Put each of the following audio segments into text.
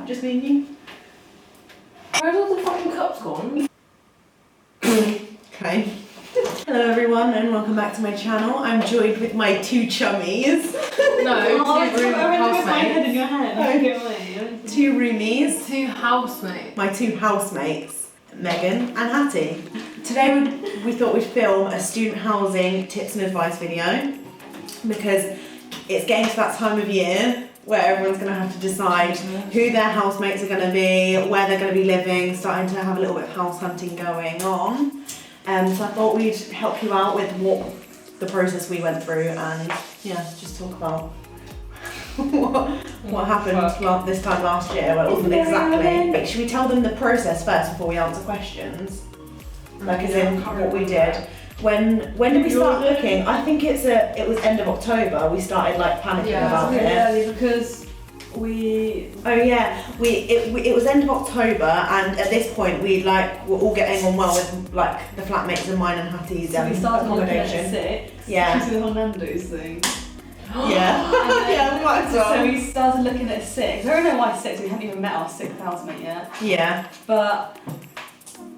just me and you. Where's all the fucking cups gone? Okay. Hello everyone and welcome back to my channel. I'm joined with my two chummies. No, two housemates. My head in your hand. Two roomies. Two housemates. My two housemates, Megan and Hattie. Today we thought we'd film a student housing tips and advice video because it's getting to that time of year where everyone's going to have to decide who their housemates are going to be, where they're going to be living, starting to have a little bit of house hunting going on. So I thought we'd help you out with what the process we went through and just talk about what happened this time last year. Well, it wasn't exactly. But should we tell them the process first before we answer questions? Like as in what we did. When did we start looking? I think it was end of October. We started like panicking about it. Early because it was end of October, and at this point we were all getting on well with like the flatmates of mine and Hattie's we started looking at accommodation. 6. Yeah. Because of the whole Nando's thing. Yeah. Yeah, might as well. So we started looking at 6. I don't know why 6. We hadn't even met our 6th housemate yet. Yeah. But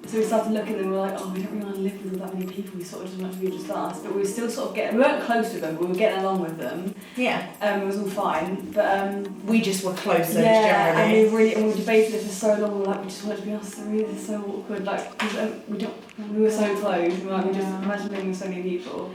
so we started looking and we were like, oh, we don't really want to live with that many people. We sort of just want to be just us. But we were still sort of we weren't close with them, but we were getting along with them. Yeah. It was all fine. But we just were closer generally. generally. And we debated it for so long. We were like, we just wanted to be us. This is so awkward. Like, 'cause, we were so close. We were like, we just imagine living with so many people.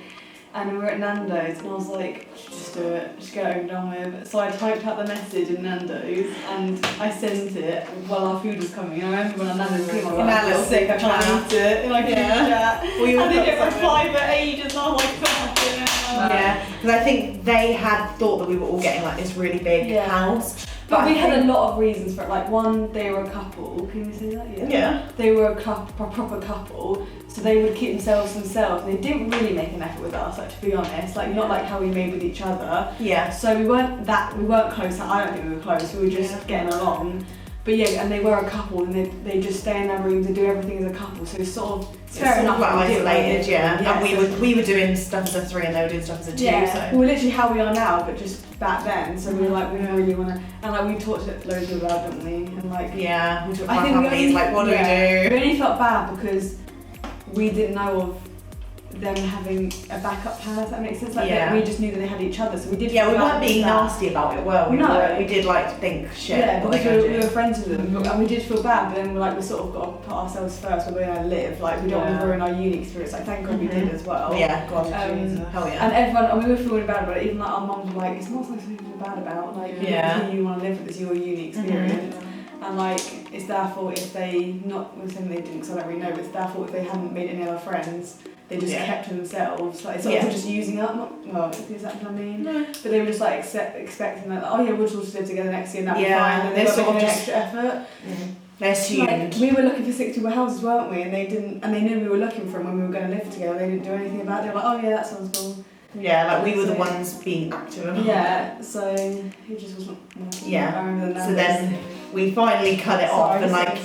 And we were at Nando's and I was like, just do it, just get it over and done with. So I typed out the message in Nando's and I sent it while our food was coming. And I remember when our Nando's came, I was like, I feel sick, I can't eat it. And I couldn't chat. And they didn't reply for ages and I was like, God, yeah, because I think they had thought that we were all getting like this really big house. But we had a lot of reasons for it. Like one, they were a couple. Can we say that? Yeah. They were a proper couple, so they would keep themselves to themselves. And they didn't really make an effort with us, like to be honest. Like not like how we made with each other. Yeah. So we weren't close. I don't think we were close. We were just getting along. But yeah, and they were a couple, and they just stay in their rooms and do everything as a couple. So it's sort of fair enough. Like isolated, and we were doing stuff as a 3 and they were doing stuff as a 2. Yeah, so. we were literally how we are now, but just back then. So we were like, we really want to, and like we talked to loads of about, didn't we? And like we talked about I think families, like what do we do? We only felt bad because we didn't know of them having a backup plan, if that makes sense. Like we just knew that they had each other, so we did. Yeah, we weren't being nasty about it, were we? No, we did like think shit. Yeah, because we were friends with them, and we did feel bad. But then we sort of got to put ourselves first, where we're going to live. Like we don't want to ruin our uni experience. Like thank God we did as well. Yeah, God, hell yeah. And everyone, and we were feeling bad about it. Even like our mums were like, it's not something to feel bad about. Like you want to live with this, your uni experience. And like, it's their fault if they, we're saying they didn't because I don't really know, but it's their fault if they hadn't made any other friends. They just kept to themselves. Like, sort of just using up, is that what I mean? No. But they were just like expecting that, oh yeah, we'll just live together next year and that'll be fine. And they sort of just extra effort. They assumed. Like, we were looking for 60 houses, weren't we? And they didn't, and they knew we were looking for them when we were going to live together. They didn't do anything about it. They were like, oh yeah, that sounds cool. Yeah, like we were the ones being active. Yeah, so it just wasn't. So then we finally cut it off and like.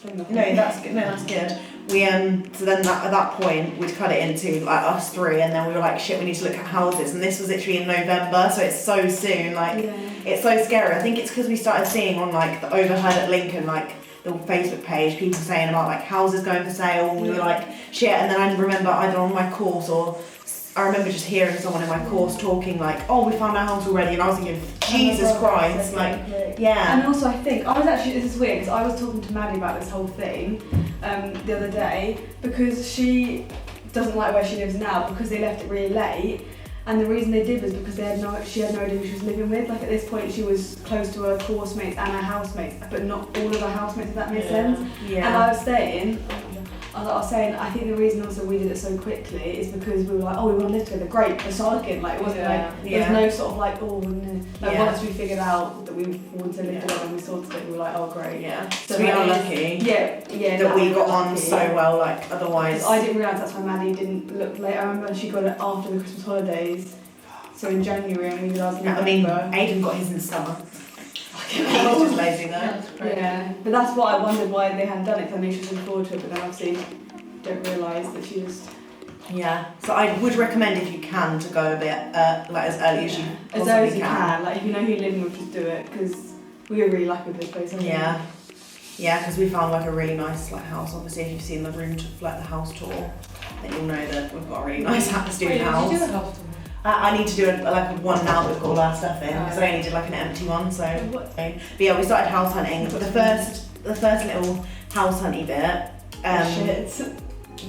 No, that's good. No, that's good. We so then at that point we'd cut it into like us 3, and then we were like, shit, we need to look at houses, and this was literally in November, so it's so soon. Like it's so scary. I think it's because we started seeing on like the Overheard at Lincoln, like the Facebook page, people saying about like houses going for sale, and we were like, shit. And then I remember either on my course or I remember just hearing someone in my course talking like, oh, we found our house already, and I was thinking, Jesus Christ, like, yeah. And also I think, this is weird, because I was talking to Maddie about this whole thing the other day, because she doesn't like where she lives now, because they left it really late, and the reason they did was because she had no idea who she was living with. Like at this point she was close to her course mates and her housemates, but not all of her housemates, if that makes sense. Yeah. And I was saying, I think the reason also we did it so quickly is because we were like, oh, we want to live together, great, let's start looking. Like, it wasn't like, there was no sort of like, oh, no. Like, once we figured out that we wanted to live together and we sorted it, we were like, oh, great. Yeah. So we are lucky. That we got on so well, like, otherwise. I didn't realise that's why Maddie didn't look late. I remember she got it after the Christmas holidays. So in January, and we realised Aiden got his in summer. He was just lazy though. Yeah, but that's what I wondered why they hadn't done it, because I knew she was looking forward to it, but then obviously don't realise that she just... Yeah, so I would recommend if you can to go a bit like as early as you possibly as early as you can. Like if you know who you're living with, just do it, because We were really lucky with this place. I think. Yeah, because we found like a really nice like house. Obviously, if you've seen the room, like the house tour, then you'll know that we've got a really nice student house. Did you do a house tour? I need to do like one now that we've got all our stuff in, because I only did like an empty one. So, but yeah, we started house hunting. The first little house hunting bit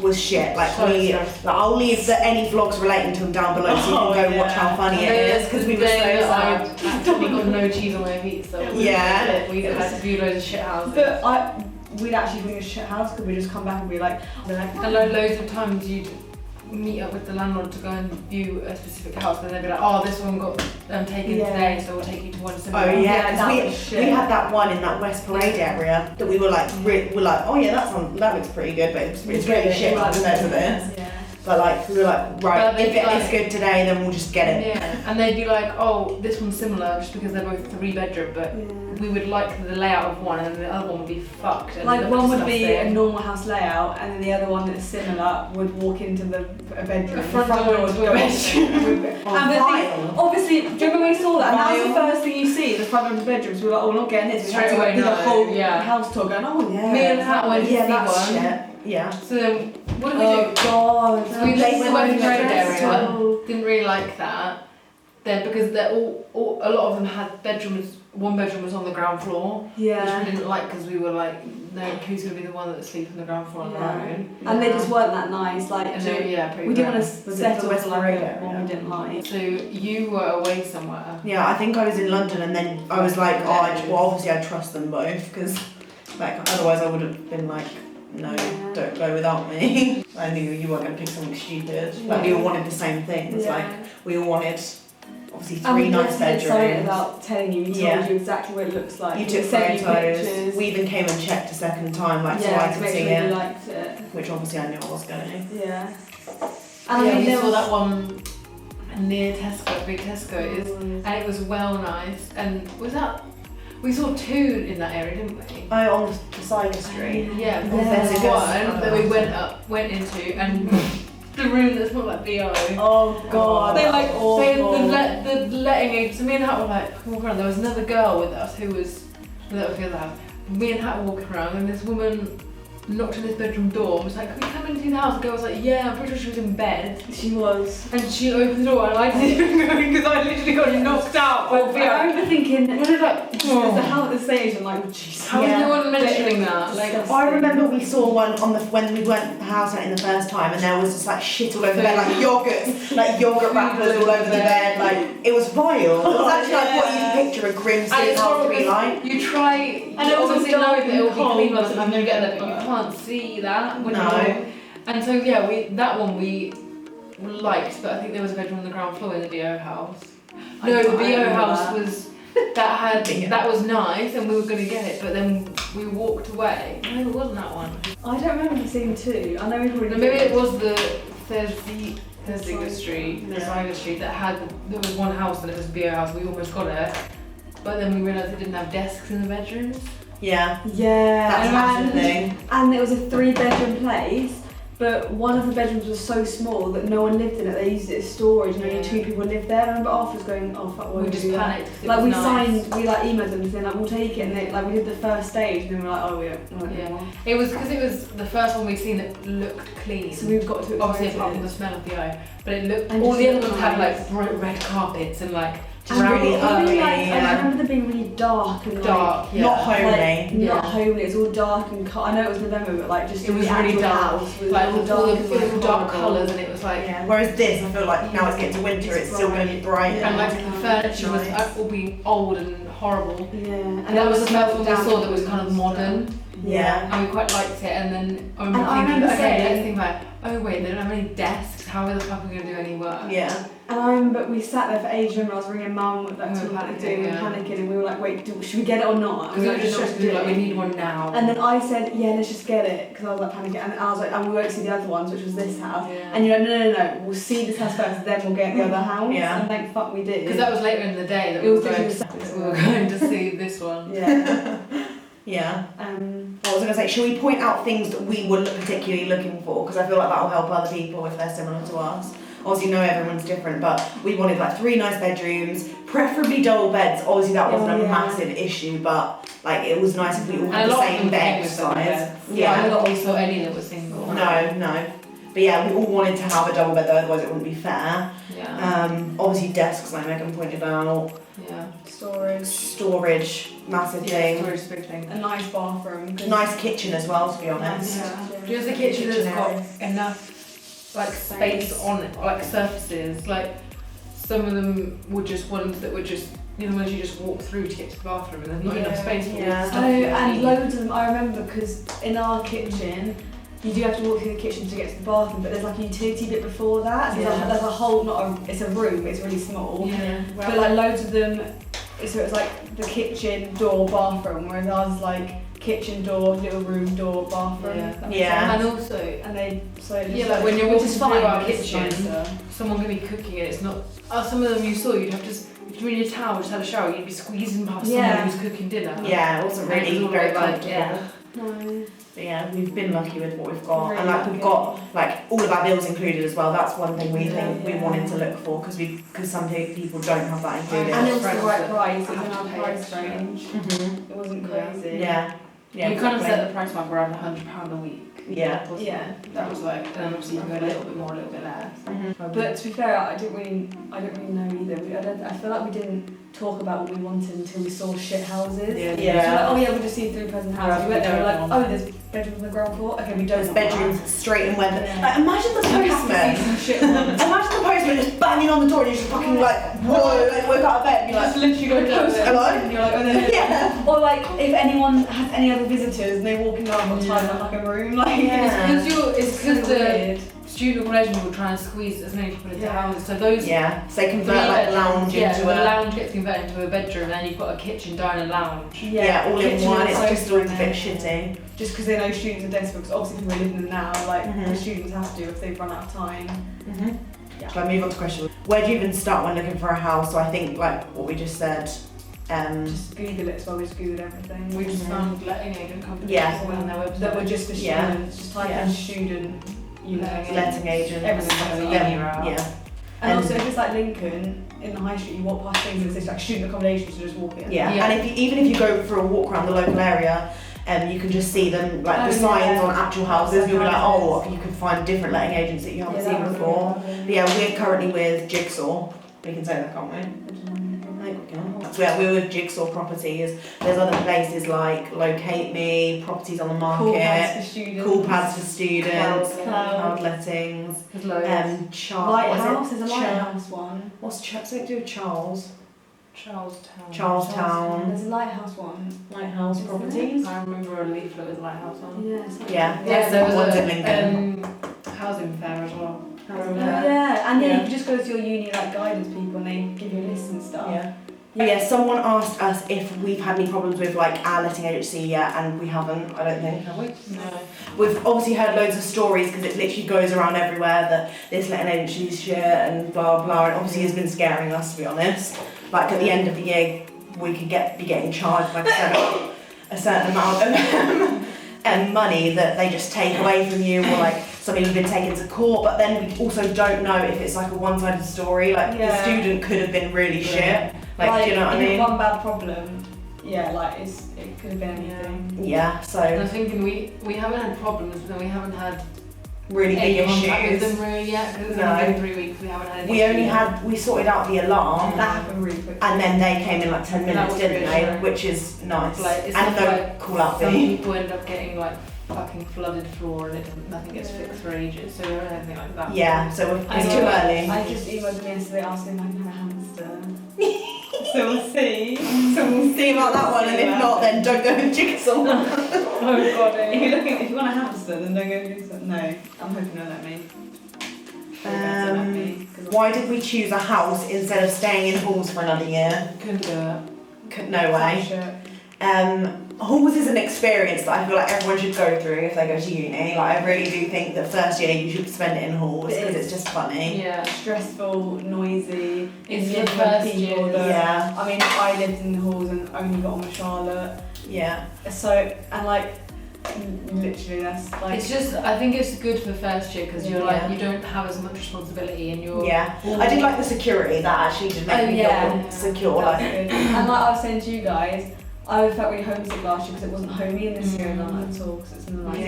was shit. Like I'll leave any vlogs relating to them down below, so you can go watch how funny it is, because we were so sad. I actually got no cheese on my pizza. Yeah. We had to view loads of shit houses. But we'd actually think a shit house because we just come back and be like, and loads of times you'd meet up with the landlord to go and view a specific house, and they'd be like, oh, this one got taken today, so we'll take you to one similar. Oh yeah, because we had that one in that West Parade area that we were like, oh yeah, that looks pretty good, but it's really shit compared to this. Yeah. But like, we were like, right, if it's good today, then we'll just get it. Yeah, and they'd be like, oh, this one's similar just because they're both 3-bedroom, but we would like the layout of one, and the other one would be fucked. And like one would be a normal house layout, and then the other one that's similar would walk into a bedroom. The front door into a bedroom. And obviously, do you remember when we saw that? And that's the first thing you see, the front of the bedroom. So we were like, oh, we're not getting this. We had to like, do the whole house tour going, oh yeah. Me and Hat went to see one. Shit. Yeah. So then, what did we do? Oh god. So we went to the West Parade area. So... Didn't really like that. Then because they're all a lot of them had bedrooms. One bedroom was on the ground floor. Yeah. Which we didn't like because we were like, no, who's gonna be the one that sleeps on the ground floor on their own? And they just weren't that nice. Like, and they, we didn't want to settle West for like Parade one we didn't like. So you were away somewhere. Yeah, I think I was in London, and then I was like, well, obviously I trust them both, because like otherwise I would have been like, no, don't go without me. I knew you weren't going to pick something stupid. Like we all wanted the same things. Like we all wanted obviously 3 nice bedrooms. About telling you, he told you exactly what it looks like. You took photos. We even came and checked a second time, like so I could see it. Liked it. Which obviously I knew I was going to. Yeah. And yeah, we saw that one near Tesco, big Tesco is, and it was well nice. And was that? We saw 2 in that area, didn't we? Oh, on the side street. Yeah, there's one that we went into, and the room that smelled like BO. Oh god. They like the letting agent. So me and Hat were like walking around. There was another girl with us who was that was the other house. Me and Hat were walking around, and this woman knocked on this bedroom door and was like, can we come into the house? The girl was like, yeah, I'm pretty sure she was in bed. She was. And she opened the door and I didn't even go because I literally got knocked out by the I remember thinking, what is that? There's a house at the stage and like, Jesus. How is no one mentioning that? Like, I remember we saw one on when we went to the house in the first time, and there was just like shit all over the bed, like yogurt wrappers all over the bed, like it was vile. It was actually like what you picture a grim street house to be like. You try, and it obviously know that it will be clean by the time you get there, but you can't see that when you. And so yeah, that one we liked, but I think there was a bedroom on the ground floor in the BO house. No, the BO house was that was nice, and we were gonna get it, but then we walked away. No, it wasn't that one. I don't remember seeing 2. I know we probably. No, maybe it was the Thursday Street, the Cider Street there was one house and it was a BO house. We almost got it, but then we realised they didn't have desks in the bedrooms. Yeah. Yeah. That's a massive thing. And it was a 3-bedroom place, but one of the bedrooms was so small that no one lived in it. They used it as storage, and only 2 people lived there. I remember afterwards going, oh fuck, what we just panicked. Like we emailed them saying like we'll take it, and they, like we did the first stage, and then we were like, oh yeah. It was because it was the first one we've seen that looked clean. So we've got to obviously apart from the smell of the eye, but it looked. And all the other ones had like bright red carpets and like. Really ugly. I remember them being really dark and dark, not homely. Not homely. It's all dark and I know it was November, but like just it was really dark. Like all the dark colours, and it was like. Yeah. Whereas this, I feel like now it's getting to winter, it's still going to be bright. And like the furniture was all being old and horrible. Yeah. And that was the first one we saw that was kind of modern. Yeah. And we quite liked it, and then I remember thinking, okay, let's think about it. Oh wait, they don't have any desks. How the fuck are we gonna do any work? Yeah. And I remember we sat there for ages. Remember I was ringing Mum with that panicking, and we were like, wait, should we get it or not? Because we were just like, we need one now. And then I said, yeah, let's just get it, because I was like panicking, and I was like, and we won't see the other ones, which was this house. Yeah. And you're like, no, we'll see this house first, then we'll get the other house. Yeah. And thank fuck we did. Because that was later in the day that we were going to see this one. Yeah. Yeah. What was I going to say? Should we point out things that we were particularly looking for? Because I feel like that will help other people if they're similar to us. obviously know everyone's different, but we wanted like 3 nice bedrooms, preferably double beds. Obviously that wasn't a massive issue, but like it was nice if we all had the same bed size. Yeah, a lot of saw any that were single. No. But yeah, we all wanted to have a double bed though, otherwise it wouldn't be fair. Yeah. Obviously desks, like Megan pointed out. Yeah. Storage, massive thing. Storage is a big thing. A nice bathroom. Nice kitchen as well, to be honest. Just a kitchen that's got enough like space on it, like surfaces. Like some of them were just ones that were just, you know, ones you just walk through to get to the bathroom, and there's not enough space for all the stuff. Oh, and loads of them. I remember because in our kitchen, you do have to walk through the kitchen to get to the bathroom, but there's like a utility bit before that. So there's a whole, it's a room, it's really small. Yeah. But like loads of them, so it's like the kitchen, door, bathroom, whereas ours is like kitchen, door, little room, door, bathroom. Yeah. And also, like when you're walking through our it's kitchen, nicer. someone can be cooking and it's not. Some of them you saw, you'd have to. If you were in your towel, just had a shower, you'd be squeezing past someone who was cooking dinner. Yeah, it wasn't really very comfortable. Yeah. No. But yeah, we've been lucky with what we've got, Really and like we've got like all of our bills included as well. That's one thing we think we wanted to look for because some people don't have that included. And it was the right price, it was in our price range. Mhm. It wasn't crazy. Yeah. You kind of set the price mark around £100 a week. Yeah. Yeah. That was like, and then obviously you can go a little bit more, a little bit less. But to be fair, I don't really know either. I feel like we didn't talk about what we wanted until we saw shit houses. Yeah. So like, oh yeah, we just see 3-person house. We went there, we were like, oh, there's bedrooms on the ground floor. Okay, we don't. There's bedrooms straight in weather. Yeah. Like imagine the postman. Imagine the postman just banging on the door and you're just fucking like, whoa, like woke out of bed and you're like, literally go down there. hello? And you're like, oh, no. Yeah. Or like if anyone has any other visitors and they're walking up or tied up like a room, like It's because the weird. student accommodation will try and squeeze as many people into houses. So those So they convert like lounge into the a lounge gets converted into a bedroom, and then you've got a kitchen, diner, lounge. all in kitchen one. and It's sofa just all a in bit there. shitty. Just because they know students are desperate, because obviously we're living them now, like Mhm. the students have to if they've run out of time. Shall I move on to question? Where do you even start when looking for a house? So I think like what we just said. Just Google it, so we just Googled everything. We just found letting agent companies on their website that were just for students. Just type in student, letting agent. Everything. Yeah. And also if it's like Lincoln, in the high street, you walk past things that say like student accommodation, so just walk in. Yeah. And even if you go for a walk around the local area, you can just see them like the signs on actual houses. You'll be like, oh, you can find different letting agents that you haven't seen before. But yeah, we're currently with Jigsaw. We can say that, can't we? I think we can. So yeah, we're with Jigsaw Properties. There's other places like Locate Me, Properties on the Market, Cool Pads for Students, students, Cloud Lettings, Lighthouse, there's a Lighthouse one. What's something to do with Charles? Charlestown. There's a Lighthouse one. Lighthouse Properties. I remember a leaflet with Lighthouse on. Yeah. Yeah, there was ones a in Lincoln. housing fair as well. And then you can just go to your uni like guidance people and they give you a list and stuff. Yeah, someone asked us if we've had any problems with like our letting agency yet, and we haven't, I don't think, have we? No. We've obviously heard loads of stories because it literally goes around everywhere that this letting agency's shit and blah blah, and obviously has been scaring us, to be honest. Like at the end of the year, we could be getting charged like a certain amount of money that they just take away from you, or like something has been taken to court, but then we also don't know if it's like a one-sided story, like the student could have been really shit. Like, do you know what I mean? One bad problem, it could have been anything. Yeah, so. And I'm thinking we haven't had problems, but then we haven't had really big contact with issues. them really yet, because it's only been 3 weeks, we haven't had any We sorted out the alarm. That happened really quickly. And then they came in like 10 minutes, didn't they? reassuring. Which is nice. Like, it's and not no like call out some fee. people end up getting like fucking flooded floor and nothing gets fixed for ages, so we don't have anything like that. Yeah, so it's I too know. early. I just emailed them yesterday asking if I can have a hamster. So we'll see. So we'll See about that one, and if not, then don't go with Jigsaw. Oh god. If you want a hamster, then don't go with Jigsaw. No, I'm hoping they'll let me. Why did we choose a house instead of staying in halls for another year? Couldn't do it. No way. Halls is an experience that I feel like everyone should go through if they go to uni. Like I really do think that first year you should spend it in halls because it's just funny. Yeah. Stressful, noisy. It's the first year. Yeah. I mean, I lived in the halls and only got on with Charlotte. Yeah. So, and like, Literally, that's like. It's just, I think it's good for first year because you're like, you don't have as much responsibility and you're. Yeah, I did like the security that actually did make me feel secure. That's good. And like I was saying to you guys, I felt really homesick last year because it wasn't homey in this year none at all because it's in the nice.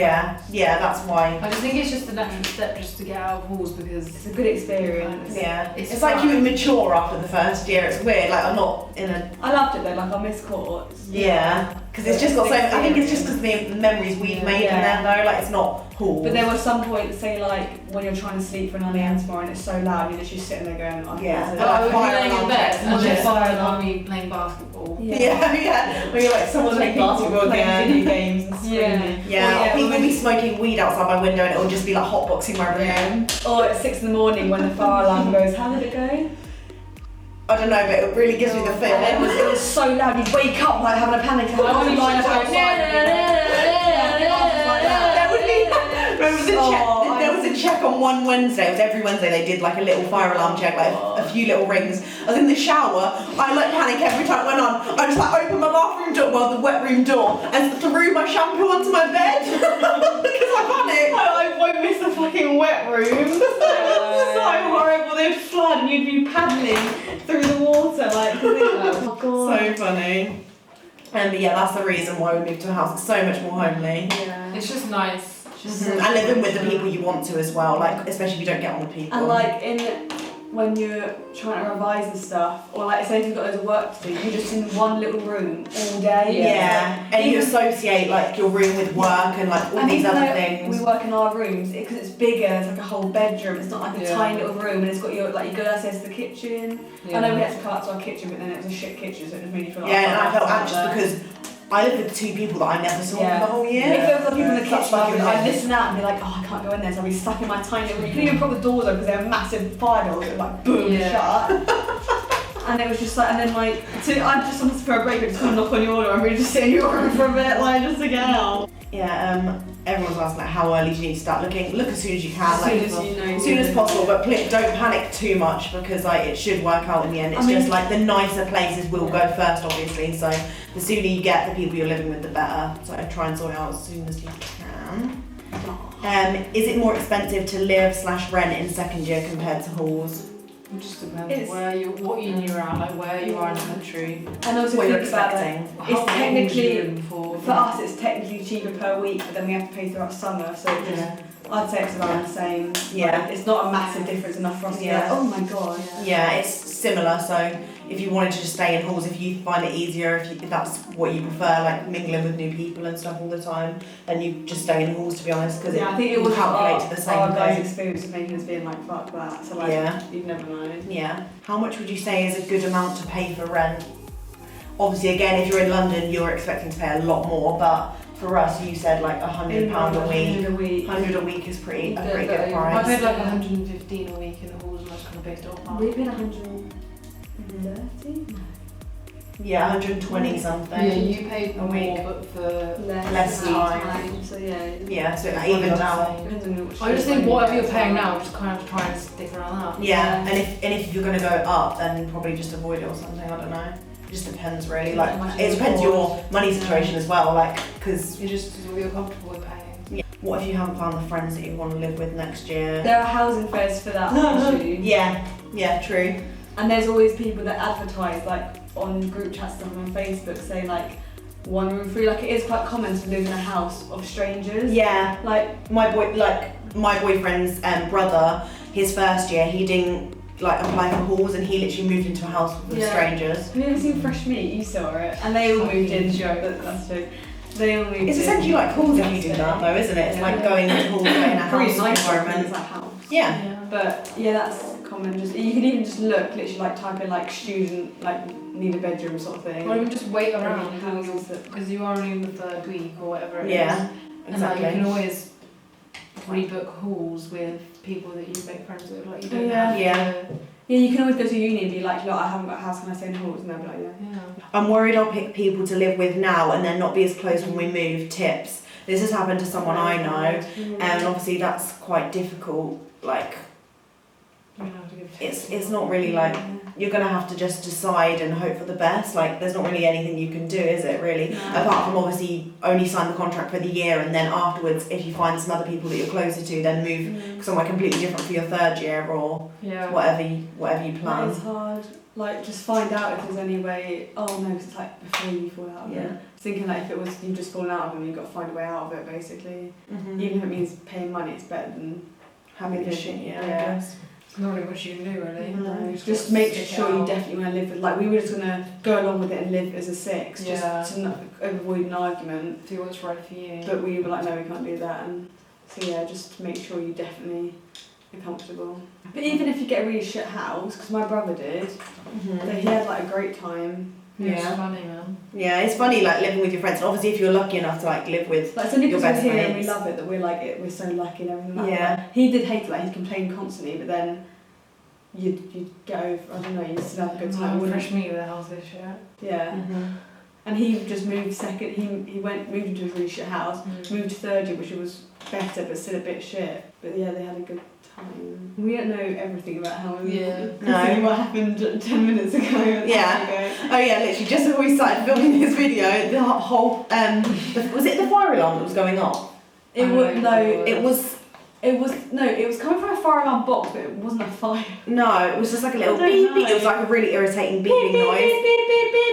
Yeah, that's why. I just think it's just the natural step just to get out of halls because it's a good experience. Yeah, it's like you mature after the first year. It's weird. Like I'm not in a. I loved it though. Like I miss courts. Yeah, because it's just got so. I think it's just because the memories we've made in there though. Like it's not halls. But there were some points, say like when you're trying to sleep for an early tomorrow and it's so loud, you're literally sitting there going, oh, laying in bed and just fire alarm playing basketball. Yeah. When you're like someone's playing basketball playing video games and screaming. Yeah. People will be smoking weed outside my window and it'll just be like hotboxing my room. Or at 6 a.m. when the fire alarm goes, how did it go? I don't know, but it really gives me the feeling. It was so loud, you'd wake up like having a panic attack. I was lying outside. There was a check on one Wednesday. It was every Wednesday they did like a little fire alarm check, like a few little rings. I was in the shower. I like panic every time it went on. I just like opened my bathroom door, the wet room door, and threw my shampoo onto my bed because I panicked. I won't miss the fucking wet room. So horrible. They'd flood and you'd be paddling through the water like. Oh God. So funny. And that's the reason why we moved to a house. It's so much more homely. Yeah. It's just nice. And living with the people you want to as well, like especially if you don't get on with people. And like when you're trying to revise and stuff, or like say if you've got loads of work to do, you're just in one little room all day. Yeah, and you associate like your room with work and like all these other things. We work in our rooms because it's bigger. It's like a whole bedroom. It's not like a tiny little room, and it's got your like you go downstairs to the kitchen. I know we had to come out to our kitchen, but then it was a shit kitchen, so it just made you feel like. Yeah, and I felt anxious because I lived with 2 people that I never saw for the whole year. If there was people in the kitchen, I'd listen out and be like, oh, I can't go in there, so I'd be stuck in my tiny little room. You couldn't even put the doors open because they were massive fire doors, that were like boom, shut. And it was just like, and then like, I just wanted to for a break, but just come knock on your door and really just sit in your room for a bit, like just to get out. Yeah, everyone's asking like how early do you need to start looking? Look as soon as you can, as soon as possible, but don't panic too much because like it should work out in the end. It's just like the nicer places will go first, obviously. So the sooner you get the people you're living with, the better. So try and sort it out as soon as you can. Is it more expensive to live/rent in second year compared to halls? It just depends what uni you're at, like where you are in the country. And also what you're think about it. It's technically for us it's technically cheaper per week, but then we have to pay throughout summer, so I'd say it's around the same. Yeah. It's not a massive difference enough for us to be like, oh my god. Yeah, it's similar. So if you wanted to just stay in halls, if you find it easier, if that's what you prefer, like mingling with new people and stuff all the time, then you just stay in halls, to be honest, because I think it will calculate to the same our thing. guys' experience of making us being like, fuck that. So like, you'd never know. Yeah. How much would you say is a good amount to pay for rent? Obviously, again, if you're in London, you're expecting to pay a lot more, but for us, you said like £100 a week. 100 a week is a pretty good price. I paid like 115 a week in the halls and I just kind of based it off that. We paid 130? Yeah, 120 something. Yeah, you paid a more, week, but for less time. So yeah. Yeah, so it evens out. I just think whatever you're paying now, just kind of try and stick around that. Yeah, and if you're going to go up, then probably just avoid it or something. I don't know. It just depends really. Like it depends your money situation as well. Like because you're comfortable with paying. Yeah. What if you haven't found the friends that you want to live with next year? There are housing fairs for that issue. Yeah, true. And there's always people that advertise like on group chats and on Facebook say like 1 room free. Like it is quite common to live in a house of strangers. Yeah, like my boyfriend's brother, his first year he didn't like apply for halls and he literally moved into a house with strangers. Have you ever seen Fresh Meat? You saw it. And they all moved in. That's true. They all moved in. It's essentially like halls if you do that though, isn't it? It's like going into halls in a house environment. Like house. Yeah. But yeah, that's common. Just you can even just look, literally like type in like student, like need a bedroom sort of thing. Or even just wait around houses because you are only in the 3rd week or whatever it is. Yeah, exactly. And like, you can always rebook halls with people that you make friends with. Like you don't have to. Yeah, you can always go to uni and be like, look, I haven't got a house, can I stay in halls? And they'll be like, yeah. I'm worried I'll pick people to live with now and then not be as close when we move. Tips. This has happened to someone I know, and obviously that's quite difficult. Like, it's not really like you're gonna have to just decide and hope for the best. Like, there's not really anything you can do, is it, really? No. Apart from obviously only sign the contract for the year, and then afterwards, if you find some other people that you're closer to, then move somewhere completely different for your third year or whatever you plan. That is hard. Like, just find out if there's any way. Oh no, 'cause it's like before you fall out of it. Thinking like if it was you just fallen out of them, you've got to find a way out of it basically. Even if it means paying money, it's better than having a shit. Yeah. I guess. There's not really much you can do, really. No, just make sure you definitely want to live with. Like, we were just gonna go along with it and live as a six, just to not avoid an argument. Do what's right for you. But we were like, no, we can't do that. And so yeah, just make sure you definitely are comfortable. But even if you get a really shit house, because my brother did, that he had like a great time. It's funny, man. Yeah, it's funny like living with your friends. And obviously, if you're lucky enough to like live with like, it's only your because best we're here mates. and we love it that we're like it. We're so lucky and everything like Yeah. that. He did hate it. Like, he complained constantly, but then you'd get over. I don't know. You still have a good time. Fresh meat with the house this year. Yeah. And he just moved second. He moved into a really shit house. Moved to third year, which was better, but still a bit shit. But yeah, they had a good time. We don't know everything about how. No. What happened 10 minutes ago. Oh yeah, literally just before we started filming this video, the whole was it the fire alarm that was going off? It was it was coming from a fire alarm box, but it wasn't a fire. No, it was just like a little beep beep. It was like a really irritating beeping noise.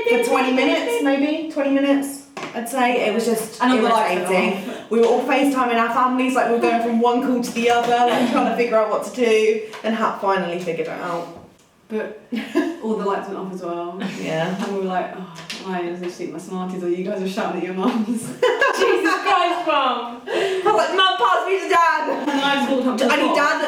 For 20 minutes, maybe 20 minutes. I'd say it was just irritating. We were all FaceTiming our families, like we were going from one call to the other, like trying to figure out what to do, and finally figured it out. But all the lights went off as well. Yeah. And we were like, oh, I was just eating my Smarties, or you guys are shouting at your mums. Jesus Christ, Mum! I was like, Mum, pass me to Dad! And then I just walked up to the I need box. Dad.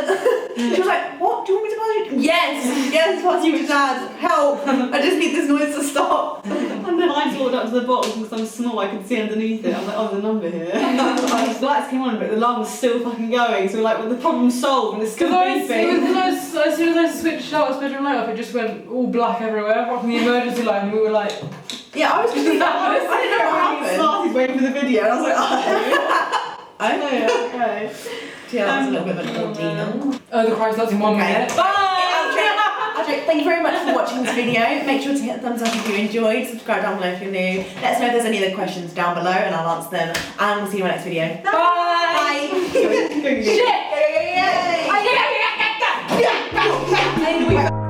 She was like, what? Do you want me to pass you? Yes, pass you to Dad. Help! I just need this noise to stop. And then I just walked up to the box because I'm small, I could see underneath it. I was like, oh, there's a number here. The lights came on, but the alarm was still fucking going. So we're like, well, the problem's solved, and it's still beeping. As soon as I switched Charlotte's bedroom light off, it just went all black everywhere, apart from the emergency light, and we were like... Yeah, I was just like, I didn't know what happened. Smarties waiting for the video, and I was like, oh, okay. Yeah, that was a little bit of an ordeal. Oh, the cry starts in 1 minute. Bye! Thank you very much for watching this video. Make sure to hit a thumbs up if you enjoyed. Subscribe down below if you're new. Let us know if there's any other questions down below and I'll answer them. And we'll see you in my next video. Bye! Bye! Shit! Yay!